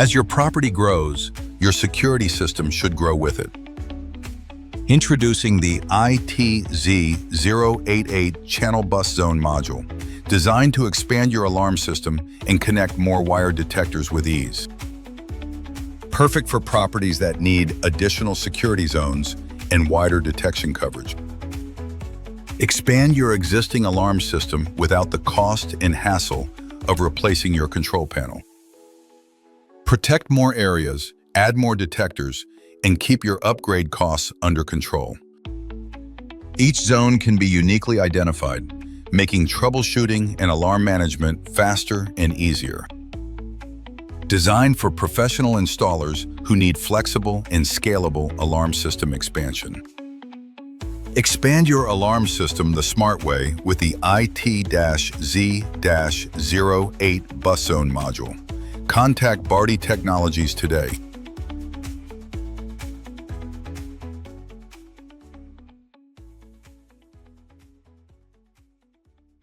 As your property grows, your security system should grow with it. Introducing the IT-Z-08 Channel Bus Zone Module, designed to expand your alarm system and connect more wire detectors with ease. Perfect for properties that need additional security zones and wider detection coverage. Expand your existing alarm system without the cost and hassle of replacing your control panel. Protect more areas, add more detectors, and keep your upgrade costs under control. Each zone can be uniquely identified, making troubleshooting and alarm management faster and easier. Designed for professional installers who need flexible and scalable alarm system expansion. Expand your alarm system the smart way with the IT-Z-08 Bus Zone Module. Contact Bharti Technologies today.